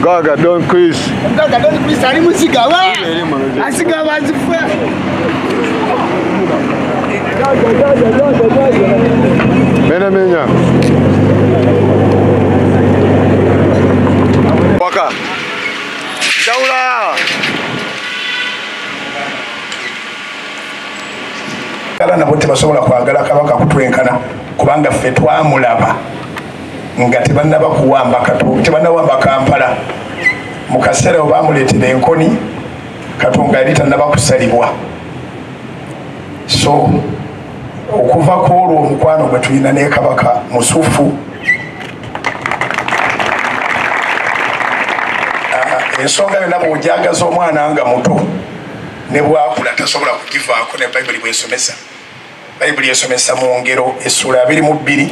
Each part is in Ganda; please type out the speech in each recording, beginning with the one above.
Gaga don't quiz. Gaga don't quiz. Ali musigawa. Asigawa azifua. Menya. Waka. Daula. Kala na bote basobola kwagala kabaka kutwenkana kubanga ffe twamulaba nga tebannaba kuwamba Katonda tebannawamba Kampala mu kaseera baamuleetera enkoni Katonda yali tannaba kusalibwa. So okuva ku olwo omukwano gwe tulina ne kabaka musufu ensonga yonna bw'ojagaza omwana nga muto ne bwakula tasobola kugivaako ne Bayibuli bw'esomesa. Bayibuli esomesa mu ngero essula 22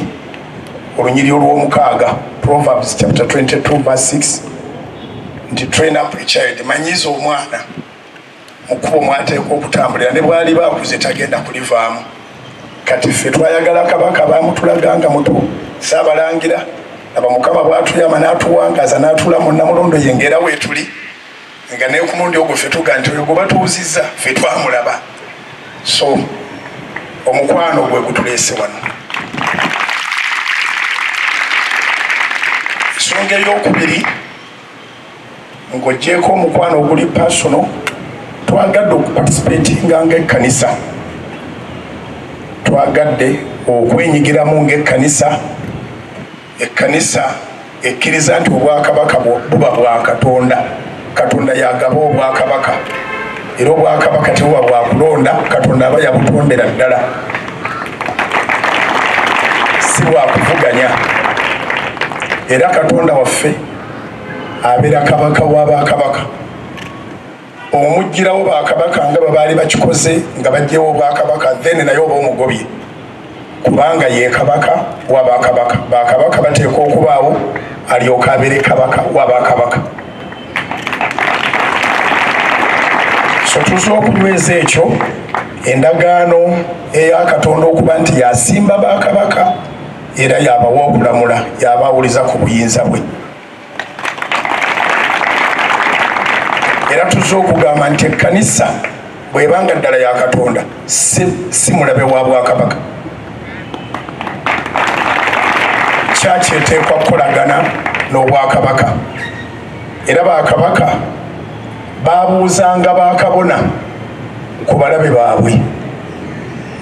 olunyiriri olw'omukaaga Proverbs chapter 22 verse 6 nti train up a child manyiza omwana mu kkubo mwateekwa okutambulira ne bw'ali baakuze tagenda kulivaamu. Kati ffe twayagala kabaka baamutulaganga muto Saabalangira aba Mukama bw'atuyama n'atuwangaza n'atula mu Namulondo ye ngera weetuli nga ne ku mulundi ogwo ffe tuga nti oyo gwe batuuzizza ffe twamulaba. So omukwano gwe gutuleese wano. Ensonga ey'okubiri ng'oggyeko omukwano oguli personal twagadde okuparticipatinga ng'ekkanisa. Twagadde okwenyigiramu ng'ekkanisa. Ekkanisa ekkiriza nti obwakabaka buba bwa Katonda. Katonda yagaba obwakabaka era obwakabaka tebuba bwakulonda Katonda aba yabutondera ddala si bwakuvuganya. Era Katonda waffe abeera kabaka w'abakabaka. Omugirawo bakabaka nga babaali bakikoze nga baggyewo obwakabaka then naye oba omugobye kubanga ye kabaka w'abakabaka. Bakabaka bateekwa okubaawo alyoka abeere kabaka w'abakabaka. So tuza okunyweza ekyo endagaano eya Katonda okuba nti yasimba bakabaka era yabawa okulamula yabawuliza ku buyinza bwe. Era tuza okugamba nti ekkanisa bw'ebanga ddala ya Katonda si mulabe wa bwakabaka. Kyaki eteekwa kukolagana n'obwakabaka era bakabaka baabuuzanga bakabona ku balabe baabwe.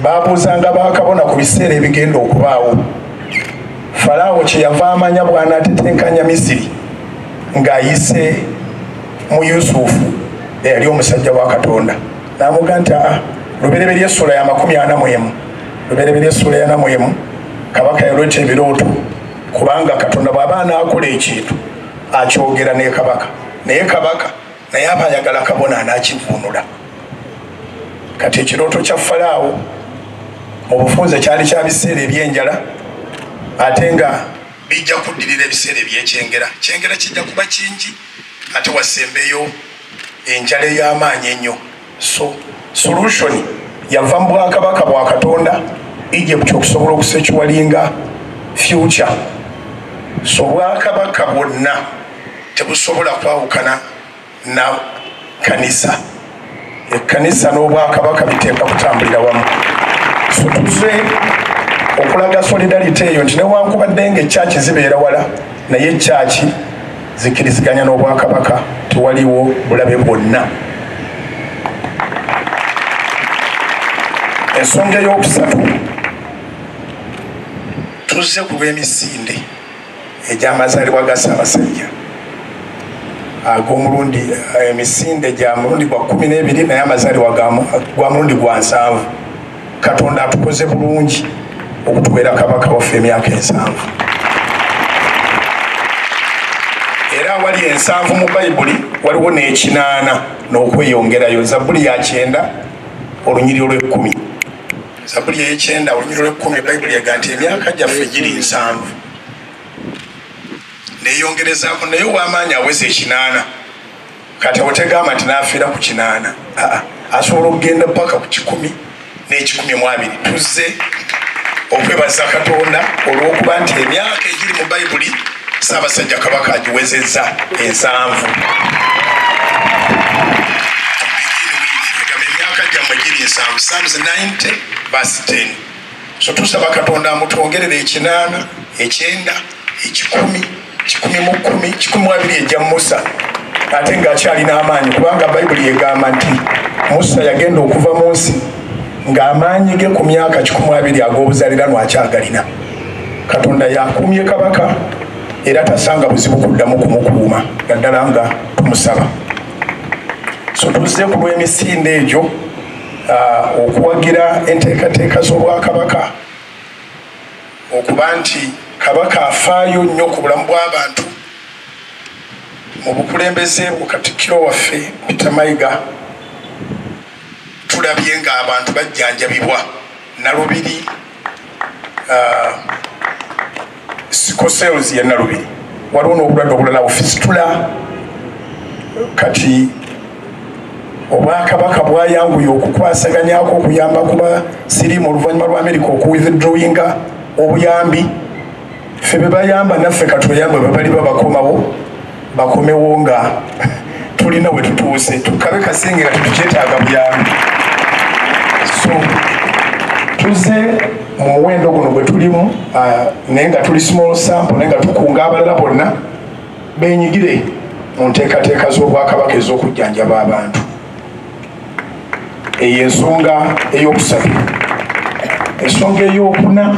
Baabuuzanga bakabona ku biseera ebigenda okubaawo. Falaawo kyeyava amanya bw'anaatetenkanya Misiri ng'ayise mu Yusufu eyali omusajja wa Katonda n'amugamba nti lubereberye essula ya 41 lubereberye essula ya 41 kabaka yalota ebirooto kubanga Katonda bw'aba anaakola ekintu akyogera ne kabaka naye kabaka naye aba ayagala kabona anaakivuunula. Kati ekirooto kya Falaawo mu bufunze kyali kya biseera ebyenjala ate nga bijja kuddirira ebiseera ebyekyengera. Kyengera kijja kuba kingi ate wasembeyo enjala ey'amaanyi ennyo. So solution yava mu bwakabaka bwa Katonda Egypt okusobola okusekiwalinga future. So bwakabaka bwonna tebusobola kwawukana na kanisa. Ekkanisa n'obwakabaka biteeka kutambulira wamu. So tuze okulaga solidarity eyo nti newankubadde ng'ekyaki zibeera wala naye ekyaki zikiriziganya n'obwakabaka tewaliwo bulabe bwonna. Ensonga ey'okusatu tuzze ku lw'emisinde egy'amazaalibwa ga Ssaabasajja ag'omulundi emisinde gya mulundi gwa 12 naye amazaalibwa gwa mulundi gwa 7. Katonda atukoze bulungi okutubeera kabaka waffe emyaka 7. Era wali 7 mu Bayibuli waliwo n'ekinaana n'okweyongerayo. Zabbuli ya 9 olunyiriri olw'10. Zabbuli ey'ekyenda olunyiriri olw'10 Bayibuli egaa nti emyaka gyaffe giri 7 neyongerezaako naye ow'amaanyi aweza 8. Kati otegamba nti n'afiira ku 8 asobola okugenda paka ku 10 n'ekikumi-mu-abiri. Tuzze okwebaza Katonda olw'okuba nti emyaka egiri mu Bayibuli Ssaabasajja Kabaka agiwezezza ensanvu. Emyaka gyammwe giri nsanvu. Psalms 90 verse 10. So tusaba Katonda amutwongerere 8, 9, 10, 10, 12 ejja Musa. Ate ng'akyalina amaanyi kubanga Bayibuli egamba nti Musa yagenda okuva mu nsi ng'amaanyi ge ku myaka 12 ag'obuzaaliranwa akyagalina. Katonda yakuumye kabaka era tasanga buzibu kuddamu kumukuuma naddala nga tumusaba. So tuzze ku lw'emisinde egyo okuwagira enteekateeka z'obwakabaka okuba nti kabaka afaayo nnyo ku bulamu bw'abantu. Mu bukulembeze bukatikkiro waffe Peter Mayiga tulabye ng'abantu bajjanjabibwa Nalubiri, Sikosels ya Nalubiri, waliwo n'obulwadde obulala bufisitula. Kati obwakabaka bwayanguye okukwasaganyako okuyamba ku basiriimu oluvannyuma lwa Amerika okuwithdrawinga obuyambi. Ffe be bayamba naffe katweyambe bwe bali babakomawo bakomewo nga tulina we tutuuse tukabe kasengera tetukyetaaga buyambi. So tuze mu muwendo guno gwe tulimu naye nga tuli small sample naye nga tukunga abalala bonna benyigire mu nteekateeka z'obwakabaka ez'okujjanjaba abantu. Eyo ensonga ey'okusatu. Ensonga ey'okuna,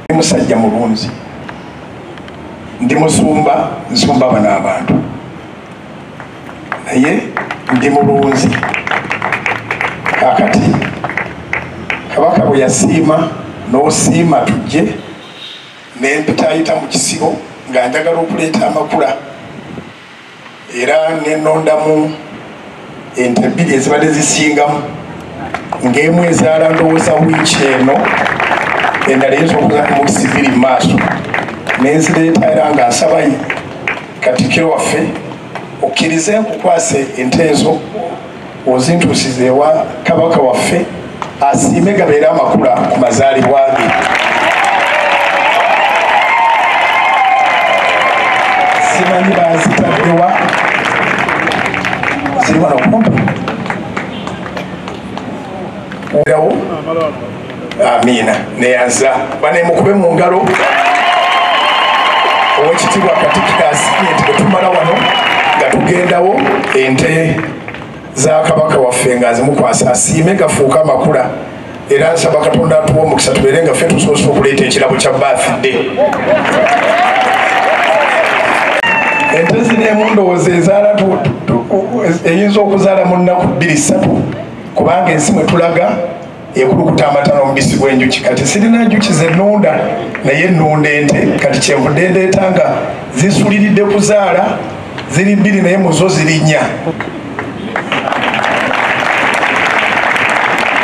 ndi musajja mulunzi, ndi musumba, nsumba bano abantu, naye ndi mulunzi. Kakati kabaka bwe yasiima n'osiima tujje nempitaayita mu kisibo nga njagala okuleeta amakula era nenondamu ente 2 ezibadde zisingamu ng'emu ezaala ndowooza wiiki eno endala eyinza okuzaala mu kisibiri mu maaso nenzireeta era nga nsaba Katikkiro waffe okkirize nkukwase ente ezo ozintuusize ewa kabaka waffe asiime gabeere amakula ku mazaalibwa ge. Simanyi bazitaddewa ziri wano kumpi erawo. Amiina neyanza banemukube mu ngalo. Owekitiibwa Katikkiro asiimye nti bwetumala wano nga tugendawo ente za kabaka waffe nga zimukwasa asiime gafuuka amakula era nsaba Katonda atuwa omukisa tubeere nga ffe tusoose okuleeta ekirabo kya birthday. Ente ziriemu ndowooza ezaala eyinza okuzaala mu nnaku 2-3 kubanga ensi mwe tulaga ekulukuta amata n'omubisi gw'enjuki. Kati sirina njuki ze nnunda naye nnunda ente. Kati kyenvudde ndeeta nga zisuliridde kuzaala ziri 2 naye mu zo ziri 4.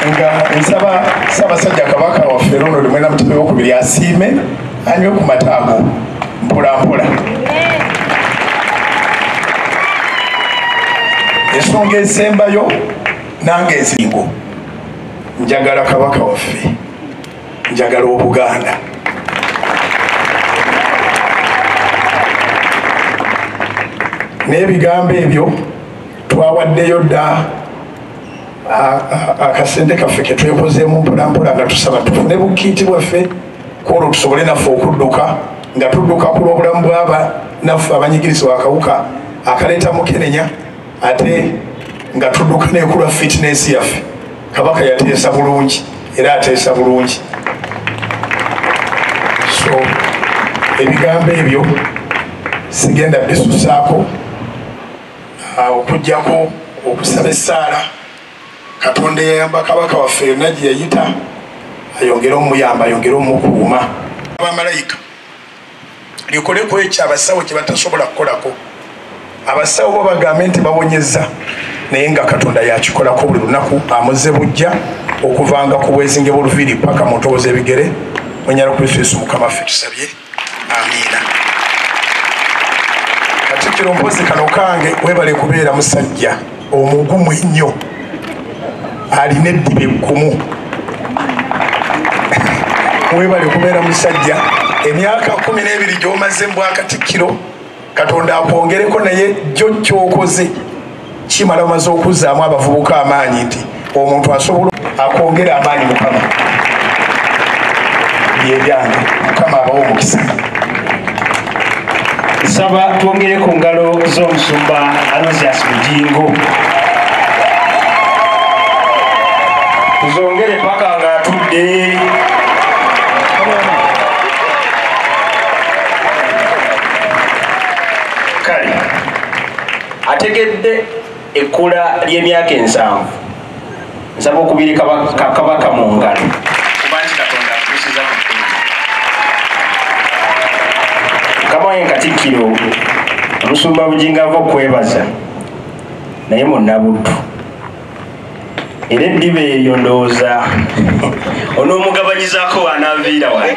Nga nsaba Ssaabasajja Kabaka waffe Ronald Mwenda Mutebi II asiime anywe ku mataago mpola mpola. Ensonga esembayo nange eziringo, njagala kabaka waffe, njagala Obuganda. N'ebigambo ebyo twawaddeyo dda akasente kaffe ke twekozeemu mpolampola nga tusaba tufune bukiiti bwaffe kwolwo tusobole naffe okudduka nga tudduka ku lw'obulamu bw'aba naffe abanyigirizibwa akawuka akaleeta mukenenya ate nga tudduka nekulwa fitness yaffe. Kabaka yateesa bulungi era ateesa bulungi. So ebigambo ebyo sigenda bisusaako okugjako okusaba essaala Katonda yayamba kabaka waffe yonna gye yayita ayongere omuyamba ayongere omukuuma. Abamalayika likoleko ekyo abasawo kye batasobola kukolako. Abasawo bo bagambe nti bawonyezza naye nga Katonda yakikolako buli lunaku amuzze bujja okuvanga ku bwezinge b'oluviiri paka mu ntobo z'ebigere. Mwenyala Kristo Yesu Mukama waffe tusabye. Amiina. Katikkiro mpozi kano kange webale kubeera musajja omugumu ennyo alina eddiba ekkumu. Webale kubeera musajja emyaka 12 gy'omaze mu Bwakatikkiro Katonda akwongereko naye jjo ky'okoze kimala omaze okuzzaamu abavubuka amaanyi nti omuntu asobola akwongera amaanyi Mukama byebyange Mukama abawo omukisa. Nsaba twongere ku ngalo z'omusumba Aloysius Bugingo tuzongere paka nga atudde. Kale ategedde ekkula ly'emyaka 7 nsaba okubiri kabaka mu ngalo kuba nti Katonda atuusiza mu ddembe. Kamaye Katikkiro omusumba Bugingo ava okwebaza naye munnabuddu era eddiba eyo ndowooza onoomugabanyizaako wanaaviira wali.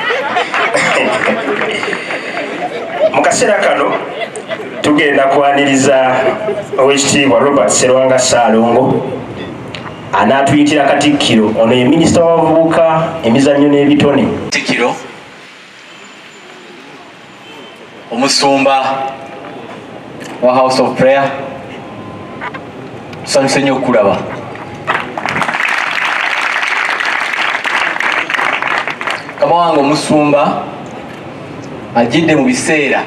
Mu kaseera kano tugenda kwaniriza Oweekitiibwa Robert Sserwanga Ssaalongo anaatuyitira Katikkiro. Ono ye minisita w'abavubuka emizannyo n'ebitone. Katikkiro omusumba wa House of Prayer tusanyuse nnyo okulaba. Kama wange omusumba ajjidde mu biseera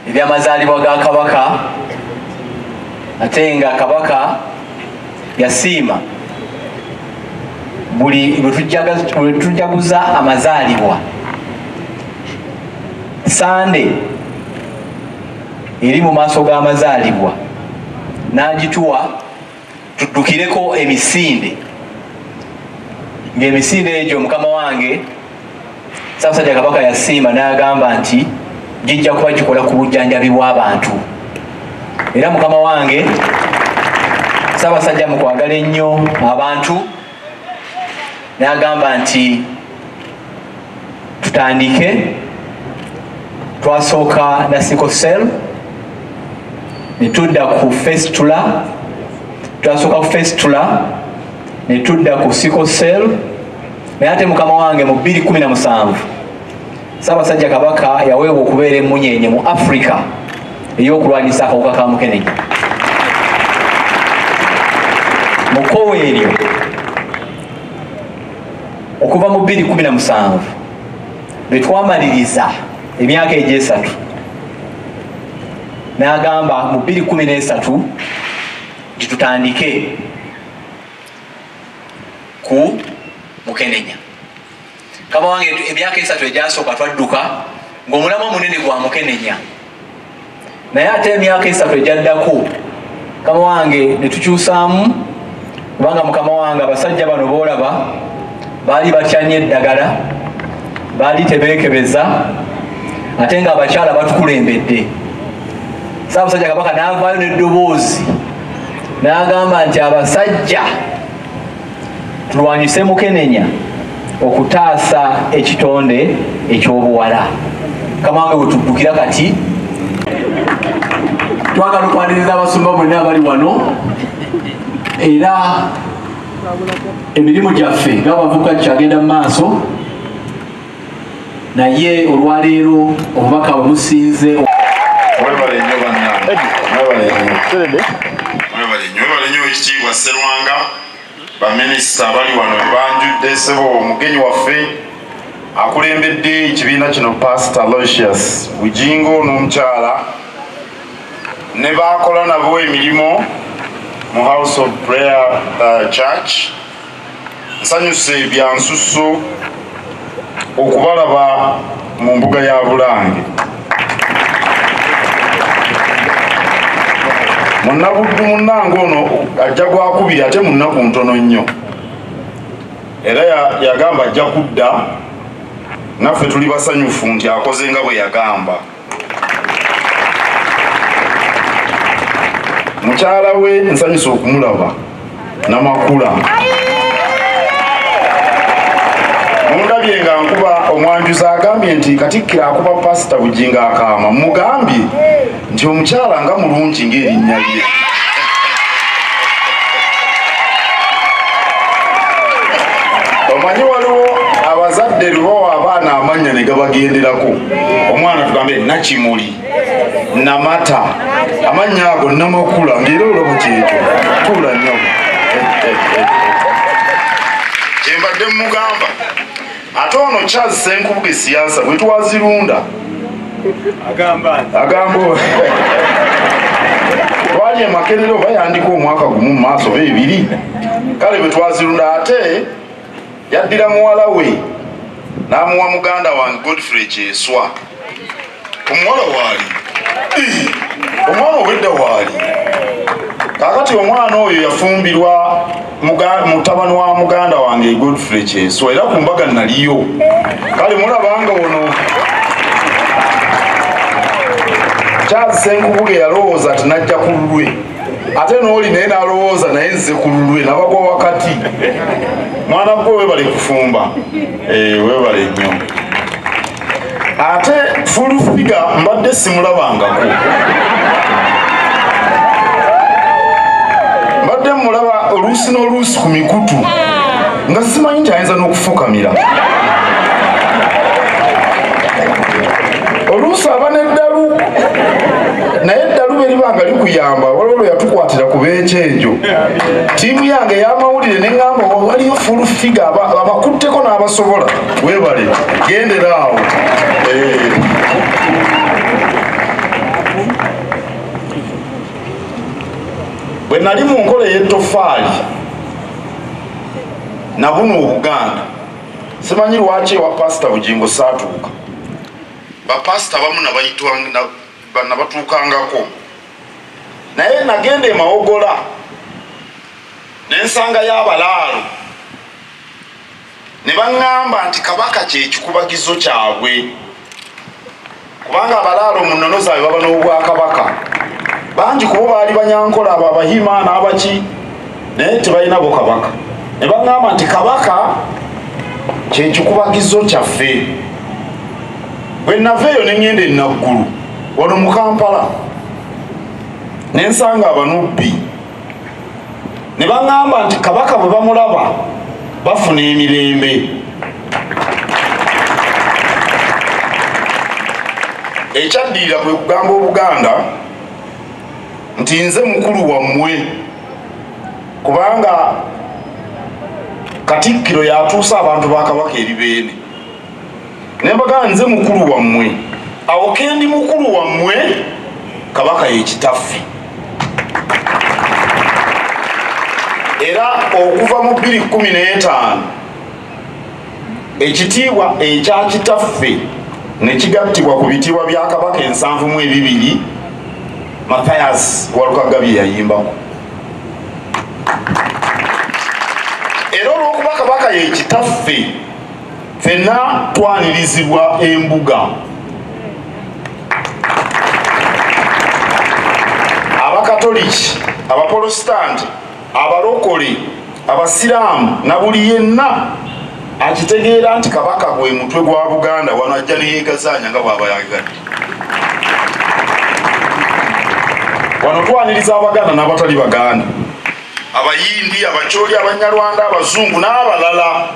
ebyamazaalibwa ga kabaka ate nga kabaka yasiima buli lwe tujaguza amazaalibwa Sande eri mu maaso g'amazaalibwa n'agituwa tuddukireko emisinde ng'emisinde egyo mukama wange Ssaabasajja kabaka yasiima n'agamba nti gijja kuba gikola ku bujjanjabi bw'abantu era mukama wange Ssaabasajja mu kwagala ennyo abantu n'agamba nti tutandike. Twasooka na sickle cell ne tudda ku fistula, twasooka ku fistula ne tudda ku sickle cell naye ate mukama wange mu 2017 Ssaabasajja kabaka yaweebwa okubeera emmunyenye mu Africa ey'okulwanyisa akawuka ka mukenenya. Mu kkowe eryo okuva mu 2017 bwe twamaliriza emyaka egy'esatu n'agamba mu 2013 nti tutandike ku mukenenya. Kama wange emyaka 3 egyasooka twadduka ng'omulamwa munene gwa mukenenya naye ate emyaka 3 egyaddako kama wange ne tukyusaamu kubanga mukama wange abasajja bano boolaba baali batyanye eddagala baali tebeekebeza ate nga abakyala batukulembedde. Ssaabasajja kabaka n'avaayo n'eddoboozi n'agamba nti abasajja tulwanyise mukenenya okutaasa ekitonde eky'obuwala. Kamange bwe tuddukira kati twagala okwaniriza abasumba bonna abali wano era emirimu gyaffe ng'abavubuka kyagenda mu maaso naye olwaleero obubaka bwe musinze Mwebale nnyo bannange. Mwebale nnyo Oweekitiibwa Sserwanga baminisita abali wano banjudde ssebo omugenyi waffe akulembedde ekibiina kino Pastor Aloysius Bugingo n'omukyala ne baakola nabo emirimu mu House of Prayer Church. Nsanyuse bya nsusso okubalaba mu mbuga ya Bulange. Munnabuddu munnange ono ajja gwakubiri ate munnaku ntono nnyo era yagamba ajja kudda naffe tuli basanyufu nti akoze nga bwe yagamba. Mukyala we nsanyusa okumulaba Namakula mundabye nga nkuba omwanjuzi agambye nti Katikkiro akuba Pastor Bugingo akaama mugambye nti omukyala nga mulungi ng'erinnya lye. Omanyi waliwo abazadde lubawa abaana amanya amanya ne gabagenderako omwana tugambe Nakimuli Namata amanya ago Namakula ngero olabo kyekyo kula nnyo kyembadde mugamba ate ono Charles Senkubuge siasa bwe twazirunda agamba twali emakerero bayandika omwaka gumu mu maaso beebiri kale bwe twazirunda ate yaddira muwala we n'amuwa muganda wange Godfrey Kyeswa omuwala waali omwana obwedda waali kakati omwana oyo yafumbirwa mutabani wa muganda wange Godfrey Kyeswa era ku mbaga naliyo kale mulabanga ono Charles Senkubuge yalowooza ati najja ku lulwe ate n'oli naye n'alowooza naye nze ku lulwe nabagwa wakati mwana gwe webale kufumba webale nnyo ate fulufiga mbadde simulabangako mbadde mulaba oluusi n'oluusi ku mikutu nga simanyi nti ayinza n'okufukamira oluusi aba n'eddalu naye eddalu beribanga likuyamba waliwo yatukwatira ku beekyenjo tiimu yange y'amawulire neŋŋamba waliyo fulufiga abakutteko n'abasobola webale gendera awo bwe nali mu nkola ey'ettofaali nabuno Obuganda simanyi lwaki ewa pasita Bugingo saatuuka bapasita bamu nabatuukangako naye nagenda emawogola n'ensanga y'abalaalo ne baŋŋamba nti Kabaka kyekikubagizo kyabwe kubanga abalaalo mu nnono zaabwe baba n'obwakabaka bangi kubo baali banyankola abo Abahima n'abaki naye tebalinabo Kabaka ne baŋŋamba nti Kabaka kyekikubagizo kyaffe bwe naveeyo ne ŋŋenda Naggulu wano mu Kampala n'ensanga abanubbi ne baŋŋamba nti Kabaka bwe bamulaba bafuna emirembe ekyaddirira kwe kugamba Obuganda nti nze mukulu wammwe kubanga Katikkiro yatuusa abantu ba Kabaka eri beene ne mbagamba nze mukulu wammwe awo kendi mukulu wammwe Kabaka yekitaffe era okuva mu 2015 ekitiibwa ekya kitaffe ne kigattibwa ku bitiibwa bya Kabaka 7 Mathias Walukagabye yayimbako era olw'okuba Kabaka yekitaffe ffenna twanirizibwa embuga Abakatoliki Abaprotestant abalokole Abasiraamu na buli yenna akitegeera nti Kabaka gwe mutwe gwa Buganda wano ajja neyeegazaanya nga bw'aba yagadde wano twaniriza Abaganda n'abatali Baganda Abayindi Abacholi Abanyarwanda Abazungu n'abalala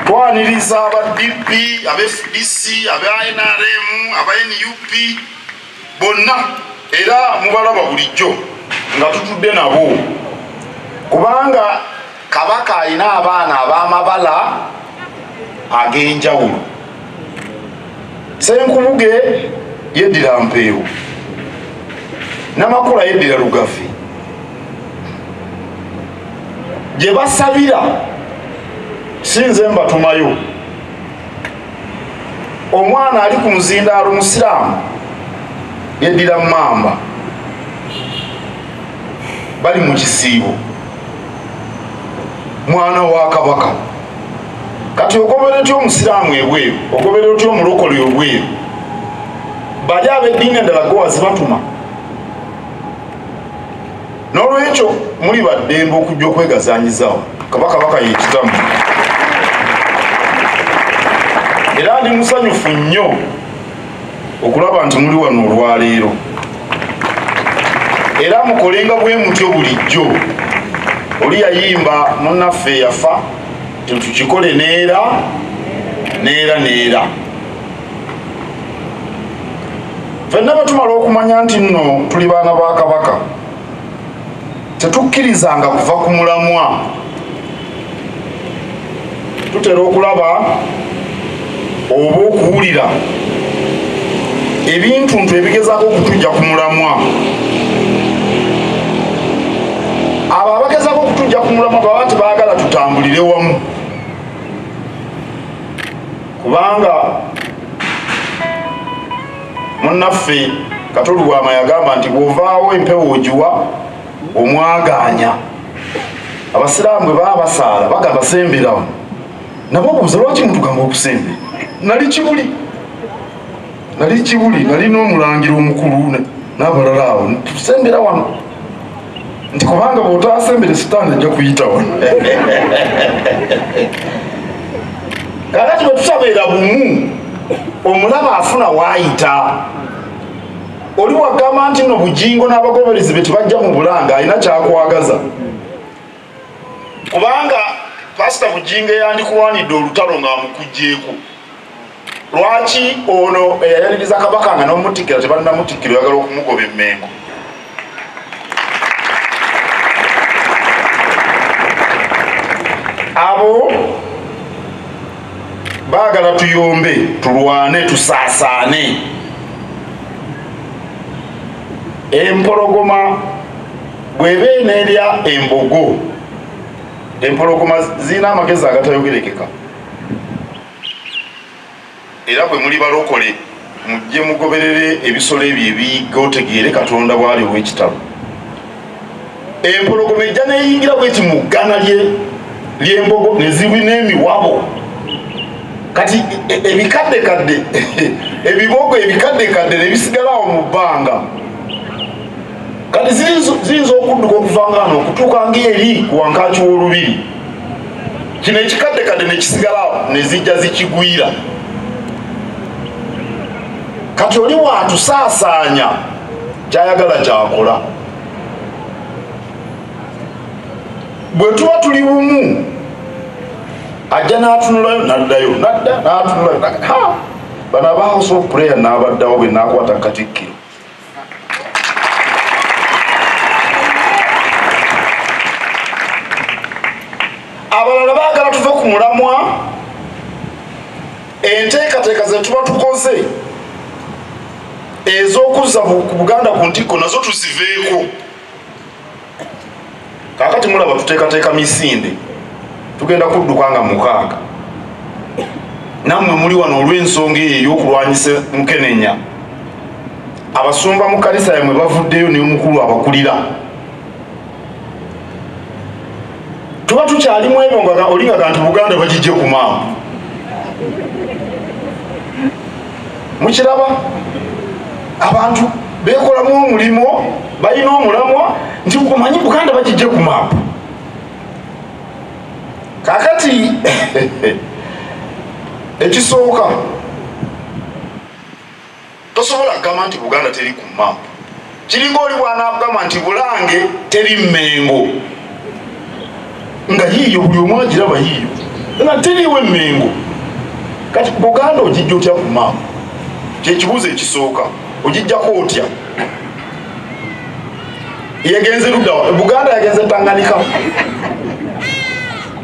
twaniriza aba-DP aba-FDC aba-NRM aba-NUP bonna era mubalaba bulijjo nga tutudde nabo kubanga Kabaka alina abaana ab'amabala ag'enjawulo Senkubuge yeddira Mpeewo Namakula yeddira Lugafi gye basabira sinze mbatumayo omwana ali ku muzindaalo Musiraamu yeddira Mamba bali mu kisiibo mwana wa Kabaka kati ogobera otya Omusiraamu ebweru ogobera otya omulokole obweru bali ab'eddiini endala go wazibatuma n'olwekyo muli baddembe okujja okwegazaanyizawo Kabaka yekitamu era ndi musanyufu nnyo okulaba nti muli wano olwaleero era mukolenga bwe mutyo bulijjo oli yayimba munnaffe yafa tukikole neera neera ffenna bwe tumala okumanya nti nno tuli baana ba Kabaka tetukkirizanga kuva ku mulamwa tutera okulaba oba okuwulira ebintuntu ebigezaako okutujja ku mulamwa abo abagezaako okutujja ku mulamwa baba tebaagala tutambulire wamu kubanga munnaffe Katolwama yagamba nti bw'ovaawo empewo ogiwa omwaganya abasiraamu bwe baba basaala bagamba semberawo nabo buuza lwaki mutugamba okusembera nali kibuli nali n'omulangira omukulu n'abalala awo tusembera wano nti kubanga bw'otaasembere sitaani ajja kuyita wano kakati bwe tutabeera bumu omulaba afuna waayita oli wagamba nti no bujingo n'abagoberezi be tebajja mu bulanga alina kyakwagaza kubanga pasita Bujingo yandikulwanidde olutalo ng'amukugjeeko lwaki ono eyayaliriza Kabaka nga n'omutikkira tebannamutikkira oyagala okumugoba emmengo abo baagala tuyombe tulwane tusaasaane empologoma bw'eba eneerya embogo empologoma zirina amagezi agatayogerekeka era bwe muli balokole mujje mugoberere ebisolo ebyo ebiyiga otegeere Katonda bw'ali ow'ekitalo empologoma ejja neyingira bweti mu ggana ly'embogo ne zibina emiwabo kati ebikaddekadde ebibogo ebikaddekadde ne bisigalawo mu bbanga kati ziyinza okudduka okuva ngaano okutuuka ng'eri ku wankaaki w'olubiri kino ekikaddekadde ne kisigalawo ne zijja zikigwira kati oli waatusaasaanya kyayagala kyakola bwe tuba tuli bumu ajja n'atunulayo naddayo n'atunulayo bano aba House of Prayer n'abaddawo bwe naakwata Katikkiro abalala baagala tuve ku mulamwa enteekateeka ze tuba tukoze ez'okuzza ku Buganda ku ntikko nazo tuziveeko kaakati mulaba tuteekateeka misinde tugenda kudduka nga 6 nammwe muli wano olw'ensonga eyo ey'okulwanyisa Mukenenya abasumba mu kkanisa yammwe bavuddeyo n'omukulu abakulira tuba tukyalimu ebyo nga olingaga nti Buganda bagijje ku maapu mukiraba abantu beekolamu omulimo balina omulamwa nti kumanyi Buganda bagijje ku maapu kakati ekisooka tosobola kugamba nti Buganda teri ku maapu kiringa oli bw'anaagamba nti Bulange teri Mmengo nga yiyo buli omu agiraba yiyo nga teriiwo Mmengo kati Buganda ogijja otya ku maapu kyekibuuzo ekisooka ogijjako otya yegenze luddawa Buganda yagenze Tanganyika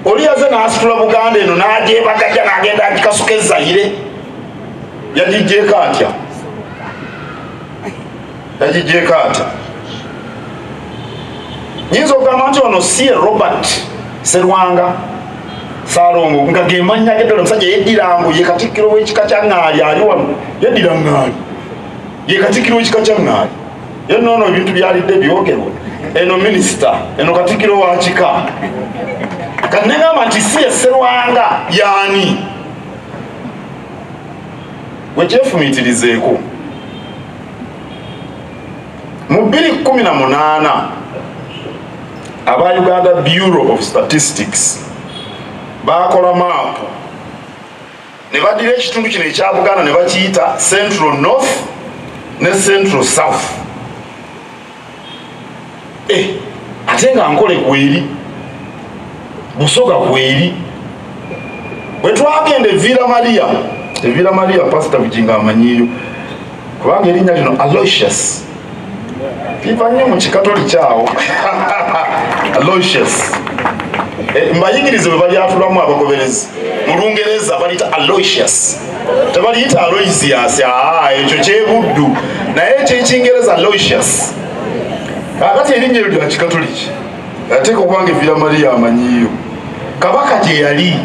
oli yaze n'asitula Buganda eno n'agyebagajja n'agenda agikasuka Zaire yagijjeeko atya nyinza okugamba nti ono si Robert Sserwanga Saalongo nga ge mannya ge ddala omusajja yeddirango ye Katikkiro w'ekika kya Ŋŋaali ali wano yeddira Ŋŋaali ye Katikkiro w'ekika kya Ŋŋaali ye noono ebintu byalidde byogerwa eno minisita eno Katikkiro wa kika kati negamba nti si ye Sserwanga yaani wekyefumiitirizeeko mu 2018 aba Uganda Bureau of Statistics bakola maapu ne baddira ekitundu kino ekya Buganda ne bakiyita Central North ne Central South ate nga Nkole kweri Busoga kweri bwe twagenda Villa Maria pastor Bujinga amanyiyo kubanga erinnya lino Aloysius liva nnyo mu kikatoli kyawo Aloysius mbayigirize bwe balyatulamu abagoberezi mu Lungereza baliyita Aloysius tebaliyita Aloysius ekyo kyebuddu naye ekyekingereza Aloysius kakati erinnya lyo lya kikatoliki ateeka okubanga Villa Maria amanyiyo kabaka gye yali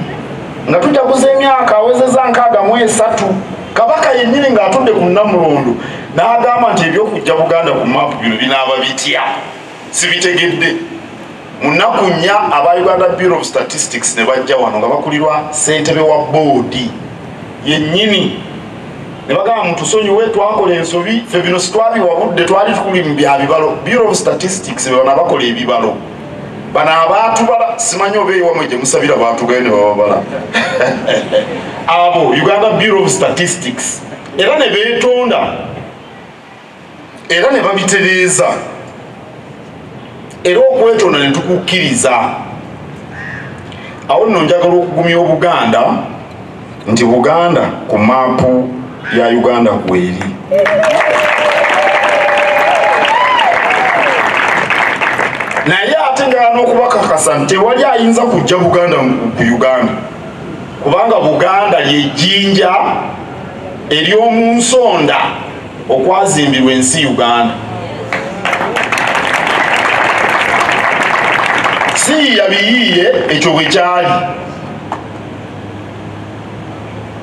nga tujaguza emyaka awezeza 63 kabaka yennyini ng'atudde ku Namulondo n'agamba nti ebyokujja Buganda ku maapu bino binaaba bitya sibitegedde mu nnaku nnya aba Uganda Bureau of Statistics ne bajja wano nga bakulirwa ssentebe wa boodi yennyini ne bagamba mutusonyiwe twakola ensobi ffe bino sitwabiwabudde twali tukuli mu bya bibalo Bureau of Statistics be bana bakola ebibalo bano abaatubala simanyi oba ewamwe gye musabira baatugaye ne bababala abo Uganda Bureau of Statistics era ne beetonda era ne babitereeza era okwetonda ne tukukkiriza awo nno njagala okugumya Obuganda nti Buganda ku maapu ya Uganda kweri naye ate ngala n'okubakakasa nti tewali ayinza kujja Buganda ku Uganda kubanga Buganda ly'ejjinja ery'omu nsonda okwazimbirwa ensi Uganda si yabiyiye ekyo bwe kyali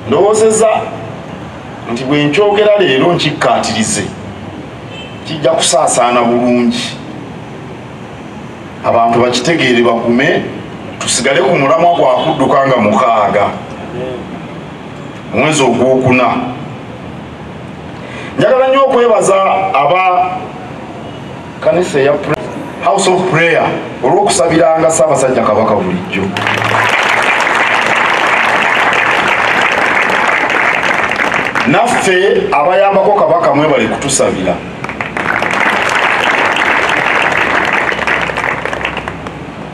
ndowoozezza nti bwe nkyogera leero nkikkaatirize kijja kusaasaana bulungi abantu bakitegeere bagume tusigale ku mulamwa gwa kudduka nga 6 mwezi ogwokuna njagala nnyo okwebaza aba kanisa ya House of Prayer olw'okusabiranga Ssaabasajja Kabaka bulijjo naffe abayambako Kabaka mwebale kutusabira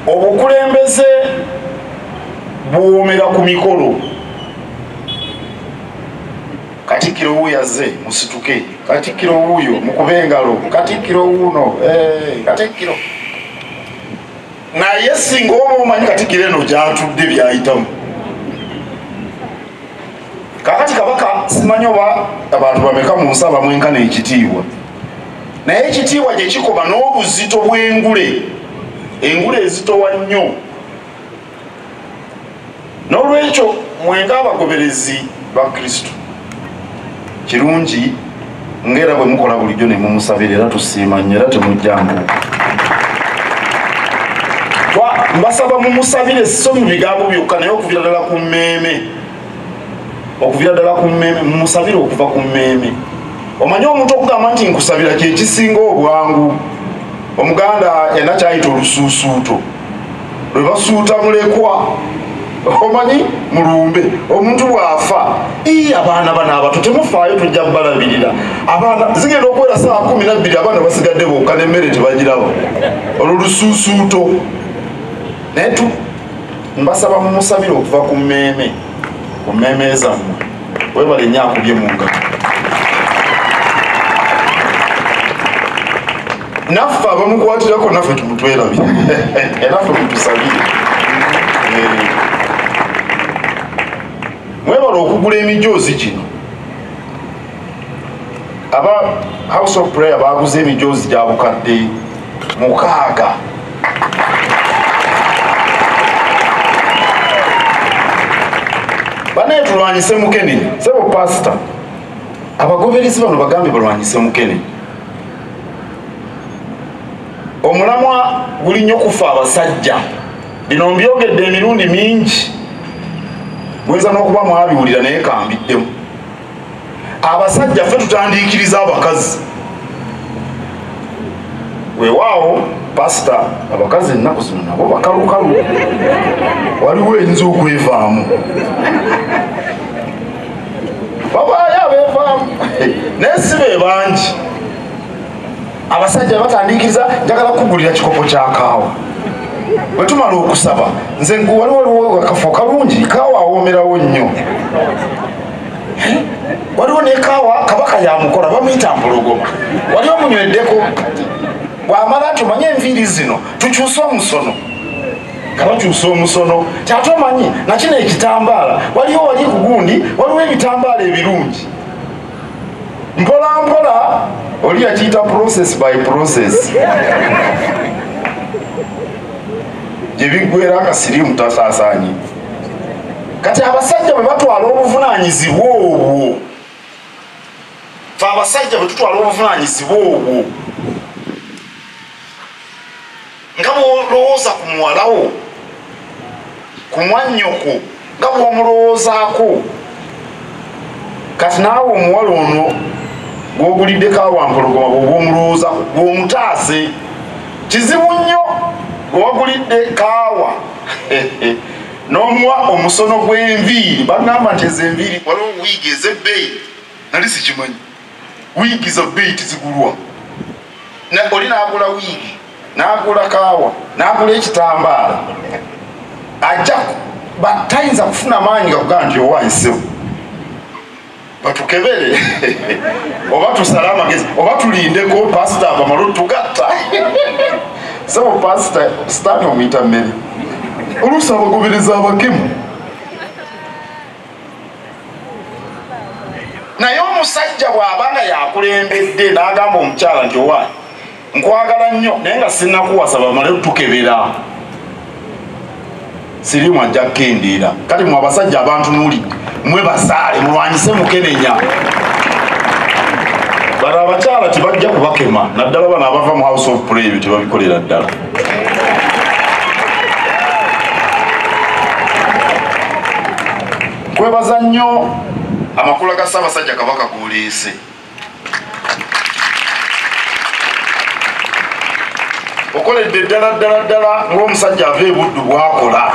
obukulembeze buwomera ku mikolo Katikkiro wuuyo azze musituke Katikkiro wuuyo mukube engalo Katikkiro wuuno Katikkiro naye singa oba omanyi Katikkiro eno gy'atudde byayitamu kakati Kabaka simanyi oba abantu bameka mu nsi abamwenkana ekitiibwa naye ekitiibwa gye kikoba n'obuzito bw'engule engule ezitowa nnyo n'olwekyo mwenga abagoberezi ba Kristo kirungi ngera bwe mukola bulijjo ne mumusabira era tusiima nnyo era temujjangu mbasaba mumusabire so mu bigambo byokka naye okuvira ddala ku mmeeme mumusabire okuva ku mmeeme omanyi omuntu okugamba nti nkusabira kyekisinga obwangu Omuganda yena kyayita olusuusuuto lwe basuuta mulekwa omanyi mulumbe omuntu bw'afa abaana bano abato temufaayo tujja kubalabirira abaana zigenda okuwera saa 12 abaana basigadde bokka n'emmere tebagiraba olwo lusuusuuto naye mbasaba mumusabire okuva ku mmeeme zammwe webale nnyo akubye mu ngalo naffe abamukwatirako naffe tumutwerabye naffe mutusabire mwebala okugula emijoozi gino aba House of Prayer baguze emijoozi gya bukadde 6 banaye tulwanyise Mukenenya sebo pastor abagoberezi bano bagambe balwanyise Mukenenya omulamwa guli nnyo kufa abasajja bino mbyogedde emirundi mingi mweza n'okuba mwabiwulira naye kambiddemu abasajja ffe tutandiikiriza abakazi weewaawo pasita abakazi ennaku zino nabo bakalukalu waliwo eyinza okwevaamu babaayo abeevaamu naye si be bangi abasajja batandikiriza njagala kugulira kikopo kya kaawa bwe tumala okusaba nze waliwo akafo kalungi kaawa awomerawo nnyo. Waliwo ne kaawa Kabaka yamukola bamuyita mpologoma. Wali omunyweddeko bw'amala tumanye enviiri zino tukyuse omusono. Kabakyusa omusono kyate omanyi nakino ekitambaala waliwo wali ku gundi waliwo ebitambaala ebirungi. Mpola mpola oli yakiyita process by process. Gyebiggwera akasirimu tasaasaanyi. Kati abasajja bwe batwala obuvunaanyizibwa obwo, fe abasajja bwe tutwala obuvunaanyizibwa obwo, nga bw'olowooza ku muwalawo, ku mwannyoko, nga bw'omulowoozaako, kati naawe omuwala ono gw'ogulidde kaawampologoma bw'oba omulowoozaako gw'omutaase, kizibu nnyo gw'ogulidde kaawa n'omuwa omusono gw'enviiri. Bagamba nti ezo enviiri waliwo wiigi ez'ebbeeyi, nali sikimanyi. Wiigi za bbeeyi tizigulwa. Oli n'agula wiigi, n'agula kaawa, n'agula ekitambaala, ajja tayinza kufuna maanyi gakugaa nti owanyisewo. Batukebere oba tusale amagezi oba tulindeko pasita bamala otugatta. Sebo pasita sitaani omuyita mmere oluusi abagobereza abakemu. Naye omusajja bw'abanga yakulembedde n'agamba omukyala nti owa nkwagala nnyo naye nga sinnakuwasa bamale otukebera, sirimu ajja kukendeera. Kati mwe abasajja abantunuulidde mwe basaale mulwanyise Mukenenya. Bano abakyala tebajja kubakema, naddala bano abava mu House of Prayer ebyo tebabikolera ddala. Kwebaza nnyo amakulu ga Ssaabasajja Kabaka g'oleese. Okoledde ddala ng'omusajja ava e Buddu bw'akola.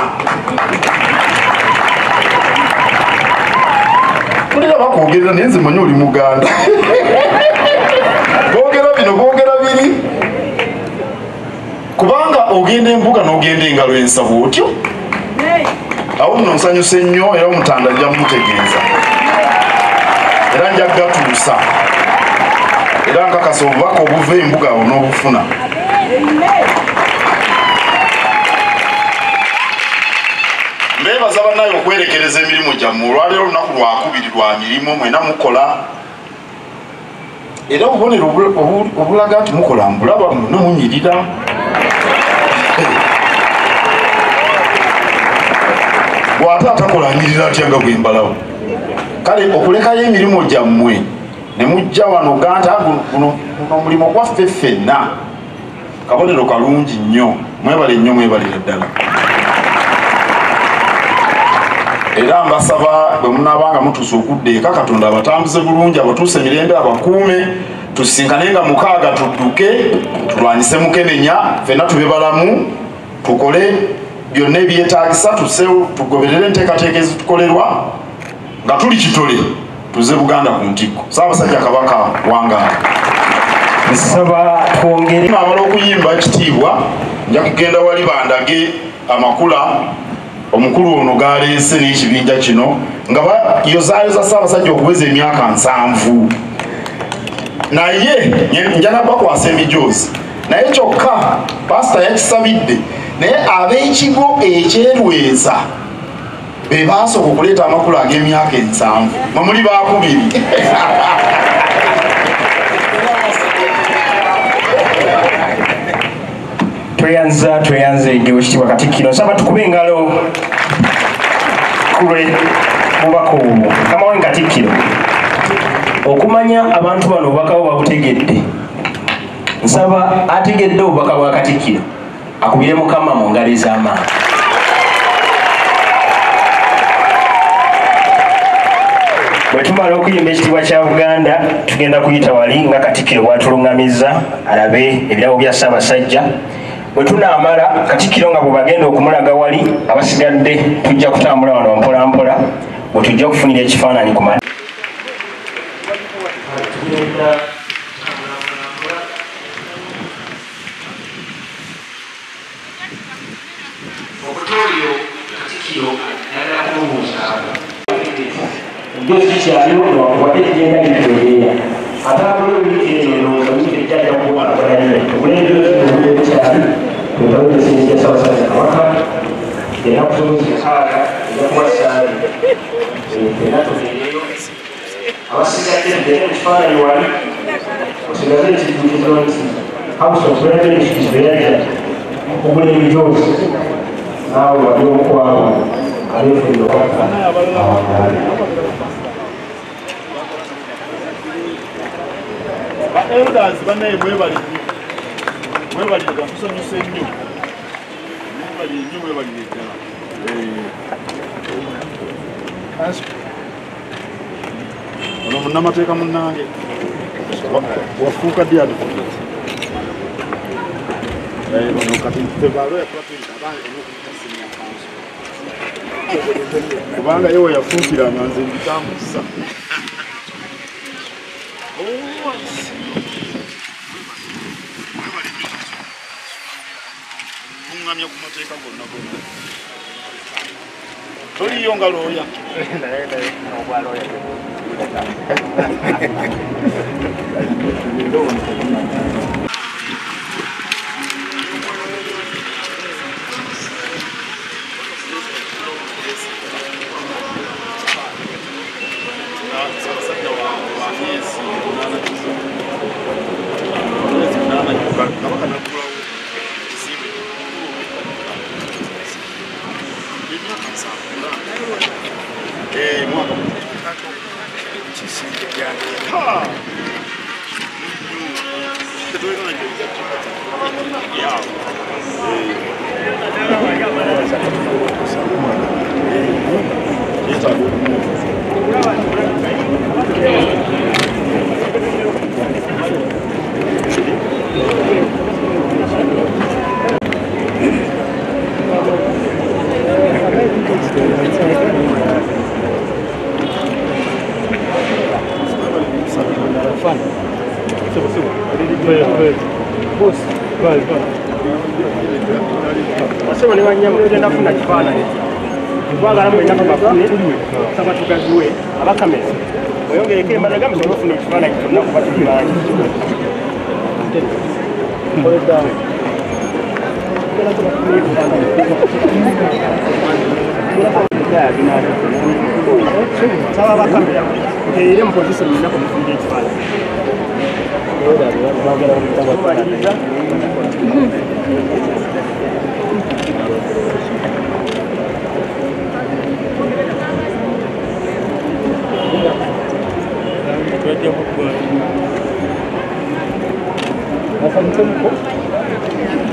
Kulira bakwogerera naye nze manyi oli Muganda. Boogera bino boogera biri. Kubanga ogenda embuga n'ogenda engalo ensabu otyo. Awo nno nsanyuse nnyo era Omutanda ajja mumutegeeza. Era nja gatuusa. Era nkakasa obubaka obuva embuga awo n'obufuna. Mbeebaza bannaye okwerekereza emirimu gyammwe. Olwaleero olunaku lwakubiri lwa mirimu mwena mukola. Era obubonero obulaga nti mukola mbulaba mwena munyirira. Bw'ate atakola anyirira atya nga bwe mbalawo. Kale okulekayo emirimu gyammwe ne mujja wano ganta guno omulimu gwaffe ffenna kabonero kalungi nnyo. Mwebale nnyo mwebalira ddala. Era mbasaba bwe munaabanga mutuuse okudda eka Katonda abatambuze bulungi, abatuuse emirembe, abakuume, tusisinkane nga mukaaga tudduke tulwanyise Mukenenya, ffenna tube balamu, tukole byonna ebyetaagisa, tugoberere enteekateeka ezitukolerwa nga tuli kitole tuze Buganda ku ntikko. Ssaabasajja Kabaka wangaala. Nsaba twongere amala okuyimba ekitiibwa nja kugenda wali bandage amakula omukulu ono galeese n'ekibinja kino nga bayozaayoza Ssaabasajja okuweza emyaka 7. Naye njala bakwasa emijoozi naye kyokka pasita yakisabidde, naye ab'ekigo ekyerweza be baasooka okuleeta amakulu ag'emyaka 7 mwe muli baakubiri. tweyanze ejjo ekitiibwa Katikkiro. Nsaba tukube engalo kulwe bubaka obwo. Mukama wange Katikkiro, okumanya abantu bano obubaka bwo babutegedde, nsaba ategedde obubaka bwa Katikkiro akubire Mukama mu ngalo ez'amaanyi. Bwe tumala okuyimba ekitiibwa kya Buganda tugenda kuyita wali nga Katikkiro bw'atuluŋŋamizza alabe ebirabo bya Ssaabasajja. Bwe tunaamala Katikkiro nga bwe bagenda okumulaga wali, abasigadde tujja kutambula wano mpola mpola bwe tujja kufunira ekifaananyi ku mali. Okutolyo Katikkiro ayagala kumubuuza House of Revelation is very opening doors. Now we are doing away from the water. Elders, banaye mwebali gatusanyuse nnyo mwebali ddala ono munnamateeka munnange wafuuka ddi advocate ono kati fevalo kubanga yewe yafuukiranga nze nditambuza kuŋŋamya ku mateeka gonna gonna toliyo nga looya Wasema ni wanyama kugenda kufuna kifaananyi twagala mwena kabafune saba tugaziwe abakamera oyongereko emabega musobola okufuna ekifaananyi kyonna kuba tuli bangi saba abakamera muteere mu pozisioni munaku mufunira ekifaananyi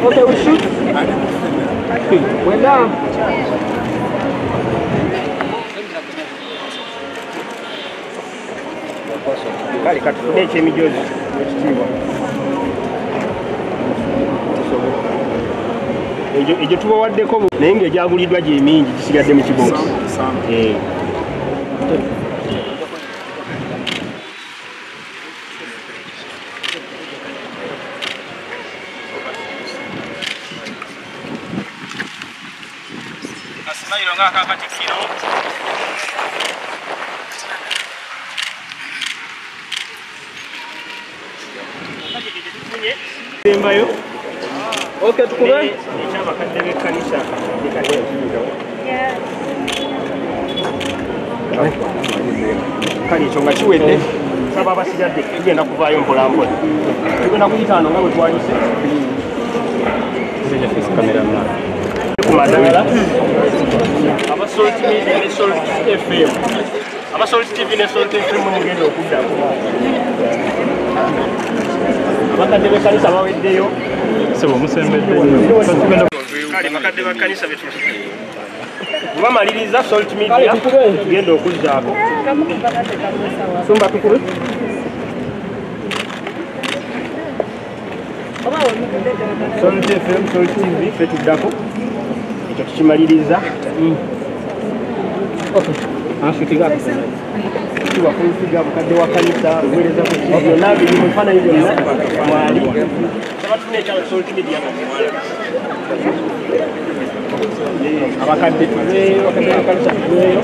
Okay, we shoot. We're down. Kali katufune ekyemijozi ekitiibwa egyo tubawaddeko naye ng'egyaguliddwa gye mingi gisigadde mu kibookisi asimayiro ng'akakatikiro Embayo. Okay, tukube. Chama kadebe kanisa. Kali chonga chiwedde. Saba basigadde kugenda kuvaayo mpola mpola. Tugenda kuyitaano nga bwe twalise. Sija face camera mna. Kumadagala. Aba Salt Media ne Salt FM. Aba Salt TV ne Salt FM mugenda okudda kuba. Bakadde b'ekkanisa baweddeyo sebo musembedde kale bakadde b'ekkanisa bamaliriza Salt Media tugenda okuzzaako sumba tukube Salt FM Salt TV fe tuddako ekyo tukimaliriza Wakufiga mukadde wa kanisa uweleza ku nabi ni mfano hivyo na mwali sababu tunecha Salt Media abakadde tuwe wakadde wa kanisa tuwe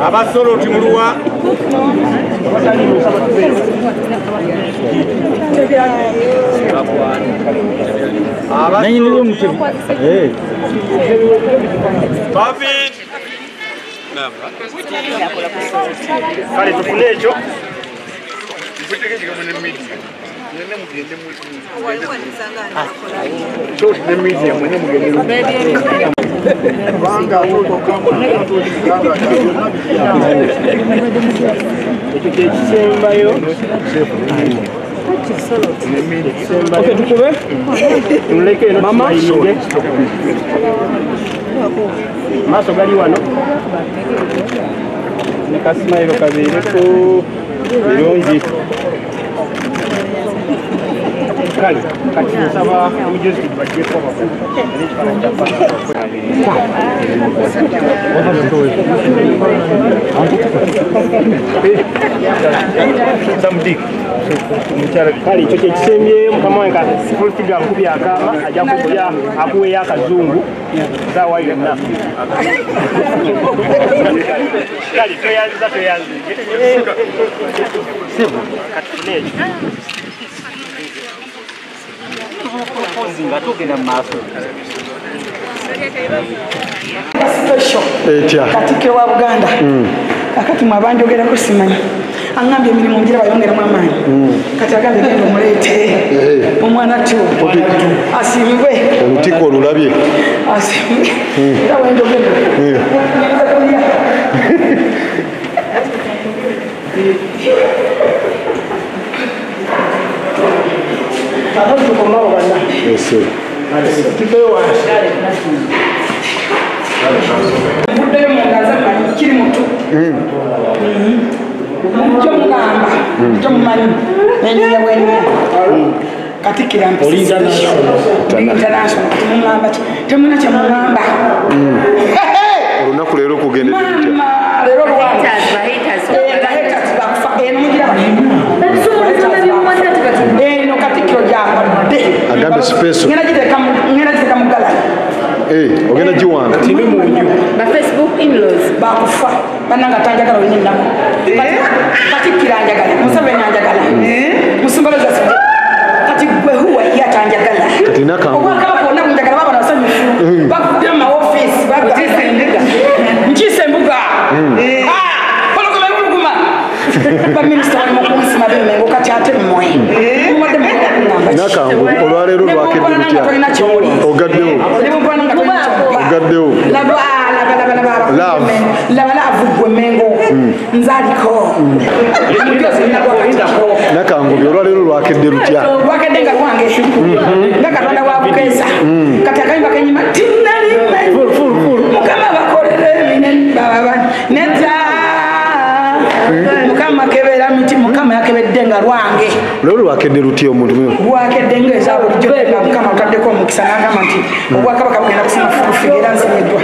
Abasolo timuluwa kale tufune ekyo ekyo kyekisembayo tukube tuleke eno tumayinge maaso gali wano ne kasimayiro kabeereko birungi kale kati nsaba omujuzi tubajjeko kale ekyo kyekisembyeyo mukama wange politiga akubya akaama ajja kukubya akuweyo akazungu saawa yonna kale toyanziza toyanzige kati tune ekyo Katike wa Buganda kakati mwabanjogerako simanyi angambye emirimu ngira bayongeramu amaanyi kati agambye genda omulete omwana tu asimibwe olutiko olulabye asimibwe era wenjogedde kiri muto mujjo mugamba mujjo mumanyi nenyinya bwenya katikira international tumugamba temuna kyemugamba olunaku leero okugendera leero lwakufa eno mugira eno katikiro gyakodde agambe sipeso ngena giteka mugala ogenda giwanga Facebook in-laws bakufa bananga tanjagala wenyinamu katikira njagala musabeni anjagala musimbaloza sije kati gwe huwa yatanjagala kati nakangu okwa kona kunjagala baba nasanyufu bakudde mu office bagisembuga nkisembuga kono ko muguma ba minister wa mukunsi mabeme ngokati ate mmwe mwadde nakangu olwaleero lwakedde lutya ogaddewo ogaddewo labalabugwe mengo nzaliko nakangubi olwaleero lwakedde lutya lwakedde nga lwange nga katonda wabukeza kati akayimba kenyima tinalime mukama bakolere neza mukama kebera miti mukama yakebedde nga lwange olwaleero lwakedde lutya omuntu lwakedde ngeza bulijjo nga mukama ataddeko omukisa n'agamba nti obwakabaka bugenda kusima figera nsimiddwa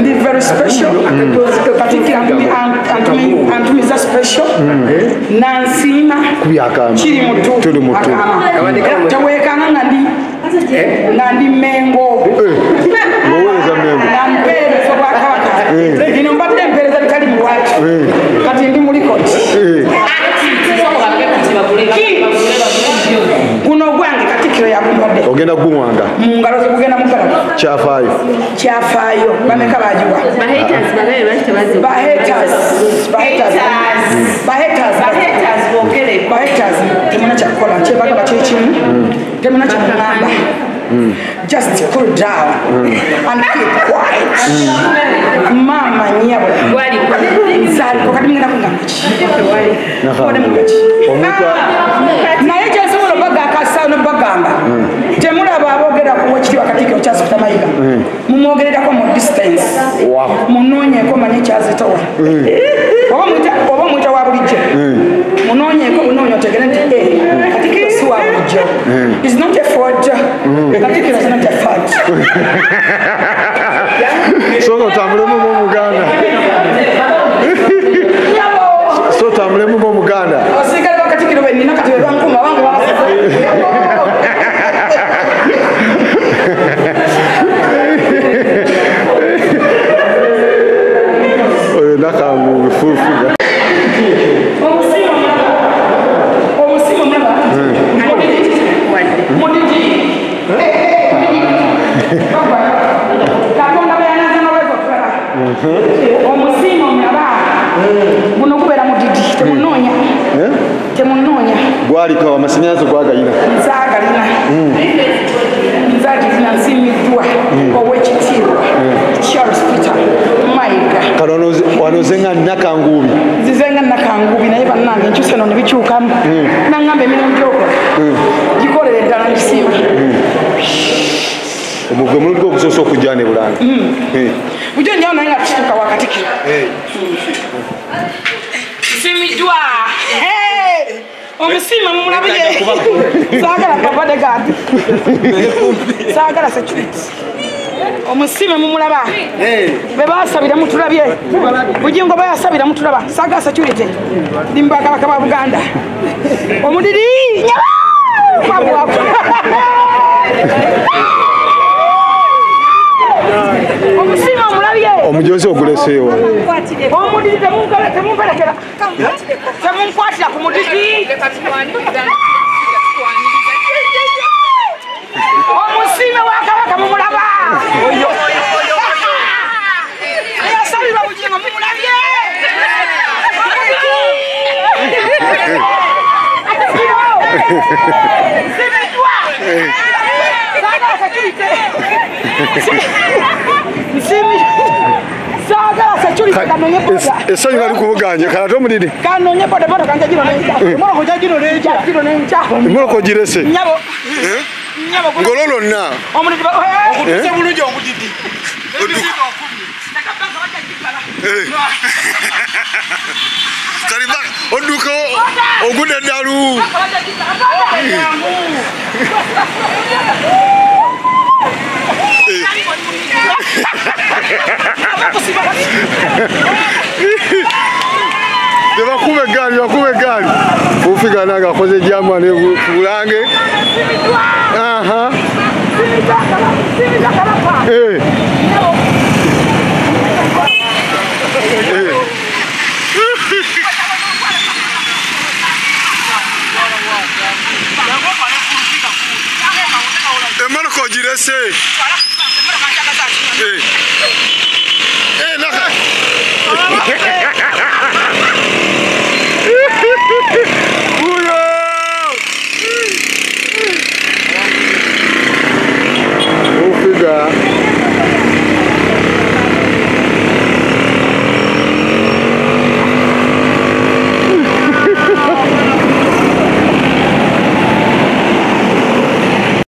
ndi very special katikira antumiza special nansiima kiri mutu tewekanga nga ndi mengo ngoweereza mengo nampeereza obwakabaka bino mbadde mpeereza bitali mulwaki kati ndi mulikoti guno gwange katikiro yagumbadde ogenda guwanga mungalo zikugenda mukala kyafaayo bameka bagiwa bahaters temuna kyakukola kyebagaba kyekimu temuna kyamugamba just cool down and keep quiet mama nyabo zaliko kati mngenda kungamba naye kyensobola obaga akasa nobagamba temulaba aboogera kuwekitiibwa katikiro kyasukita mayiga mumwogererako mu distance munoonyeko manye kyazitowa oba mwita wa bulijjo munoonyeko bunoonya otegere nti katikiro si wa bulijjo is not a forge katikiro is not a fudge soka otambulemu ng'omuganda so otambulemu ng'omuganda osigale bakatikiro benina kati bebankuma bange omusiima omulaba guno gubeera mudidi temunoonya temunoonya gwalikawo amasannyalaze gwagalina nzaagalina nzaagirina nsiimiddwa ow'ekitiibwa Charles Peter Mayiga kano wano zenga nakanguubi zizenga nakanguubi naye bannange enkyusa eno ne bikyukamu naŋŋamba emirimu gyokola gikolere ddala ngisiima omugwe muludde okusoosa okujja ne Bulange bujo njawo naye nga tutuuka wakatikiro nsiimiddwa omusiima mumulabye saagala kabadegadi saagala security omusiime mumulaba be basabira mutulabye bujingo bayasabira mutulaba saagala security limbakabaka ba Buganda omudiri omusiime omulabye omujozi oguleseewo omudiri temumpelekera temunkwatira ku mudiri omusiime wa Kabaka mumulaba eyasabirwa bujingo mumulabye nsiimiddwa saagala security kanonye boda essanyu kali kubuganye kalate omudidi kanonye boda boda kanja gino nenja emoloko girese nyabo ngolo lonna omudidi okutuse bulungi omudidi odduka ogudde eddalu tebakuba eggaali ufigana nga akoze jamani Bulange emmotoka ogirese naka